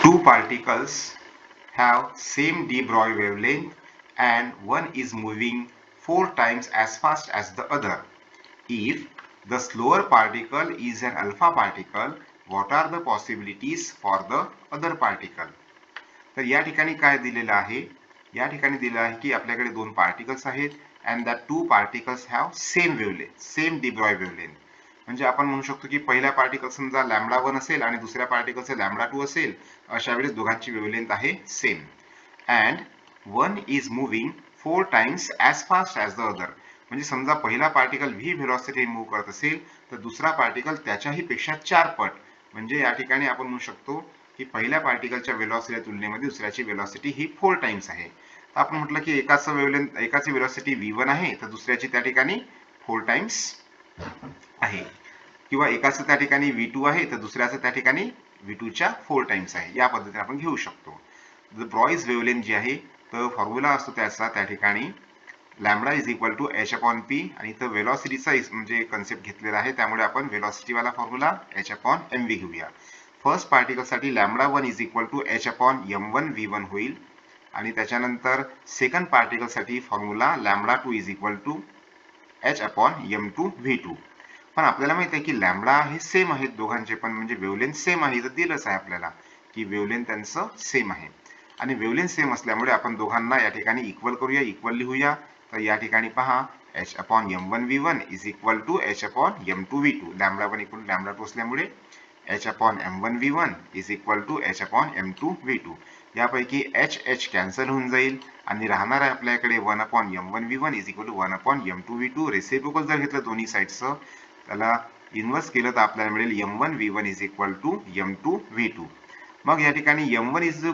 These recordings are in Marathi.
Two particles have same de Broglie wavelength and one is moving 4 times as fast as the other. If the slower particle is an alpha particle, what are the possibilities for the other particle? तर या ठिकाणी काय दिलेलं आहे? या ठिकाणी दिलेलं आहे की आपल्याकडे दोन पार्टिकल्स आहेत and that two particles have same wavelength, same de Broglie wavelength. म्हणजे आपण म्हणू शकतो की पहिल्या पार्टिकल समजा λ1 असेल आणि दुसऱ्या पार्टिकलचे λ2 असेल, अशा वेळेस दोघांची वेव्हलेंथ आहे same and one is moving 4 times as fast as the other. म्हणजे समजा पहिला पार्टिकल v व्हेलॉसिटी मूव्ह करत असेल तर दुसरा पार्टिकल त्याच्याही पेक्षा 4 पट, म्हणजे या ठिकाणी आपण म्हणू शकतो की पहिल्या पार्टिकलच्या व्हेलॉसिटी तुलनेमध्ये दुसऱ्याची व्हेलॉसिटी ही 4 टाइम्स आहे. तर आपण म्हटलं की एकाचं वेव्हलेंथ एकाची व्हेलॉसिटी v1 आहे तर दुसऱ्याची त्या ठिकाणी 4 टाइम्स आहे, किंवा एकाचं त्या ठिकाणी v2 आहे तर दुसऱ्याचं त्या ठिकाणी v2 च्या 4 टाइम्स आहे. या पद्धतीने आपण घेऊ शकतो. ब्रॉइज वेव्हलेंथ जी आहे तर फॉर्म्युला असतो त्याचा त्या ठिकाणी lambda is equal to h upon p, आणि इथं वेलॉसिटीचा म्हणजे कन्सेप्ट घेतलेला आहे त्यामुळे आपण वेलॉसिटी वाला formula h upon m v घेऊया. फर्स्ट पार्टिकल साठी lambda one is equal to h upon m one v one होईल, आणि त्याच्यानंतर सेकंड पार्टिकल साठी formula lambda two is equal to h upon m two v two. पण आपल्याला माहिती आहे की लॅम्बडा हे सेम आहेत दोघांचे पण, म्हणजे वेव्हलेंथ सेम आहे, तर दिलंच आहे आपल्याला की वेव्हलेंथ त्यांचं सेम आहे, आणि वेव्हलेंथ सेम असल्यामुळे आपण दोघांना या ठिकाणी इक्वल करूया, इक्वल लिहूया. तर या ठिकाणी पहा h upon m one v one is equal to h upon m two v two, lambda one equal lambda two असल्यामुळे h upon m one v one is equal to h upon m two v two. यापैकी एच एच कॅन्सल होऊन जाईल आणि राहणार आहे आपल्याकडे one upon m one v one is equal to one upon m two v two. Reciprocal जर घेतलं दोन्ही साईडचं, त्याला इन्व्हर्स केलं तर आपल्याला मिळेल m one v one is equal to m two v two. मग या ठिकाणी m one is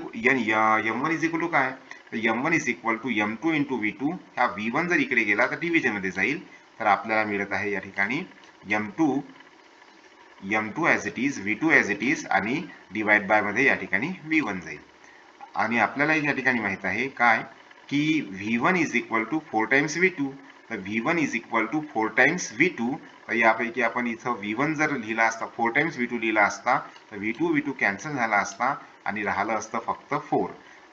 equal to काय, तर m one is equal to m two into v two. हा व्ही वन जर इकडे गेला तर डिव्हिजन मध्ये जाईल, तर आपल्याला मिळत आहे या ठिकाणी M two as it is, V two as it is, आणि डिवाइड बाय मध्ये या ठिकाणी व्ही वन जाईल. आणि आपल्याला या ठिकाणी माहित आहे काय की v1 is equal to 4 times v2, तर v1 is equal to 4 times v2. तर यापैकी आपण इथं v1 जर लिहिला असता 4 टाइम्स v2 लिहिला असता तर v2 कॅन्सल झाला असता आणि राहिलं असतं फक्त 4.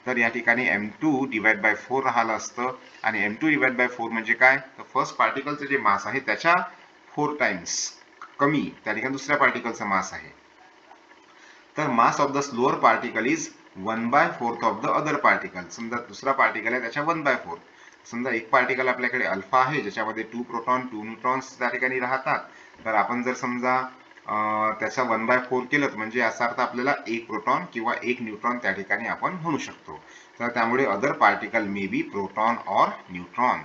तर या ठिकाणी m2 डिवाइड बाय 4 राहिलं असतं, आणि m2 डिवाइड बाय 4 म्हणजे काय, तर फर्स्ट पार्टिकलचं जे मास आहे त्याच्या 4 टाइम्स कमी त्या ठिकाणी दुसऱ्या पार्टिकलचा मास आहे. तर mass of the slower particle is 1/4 of the other particle. समजा दुसरा पार्टिकल आहे त्याच्या 1/4. समजा एक पार्टिकल आपल्याकडे अल्फा आहे ज्याच्यामध्ये 2 प्रोटॉन 2 न्यूट्रॉन्स त्या ठिकाणी राहतात, तर आपण जर समजा त्याचा 1/4 केलं म्हणजे याचा अर्थ आपल्याला एक प्रोटॉन किंवा एक न्यूट्रॉन त्या ठिकाणी आपण म्हणू शकतो. तर त्यामुळे other particle may be proton or neutron.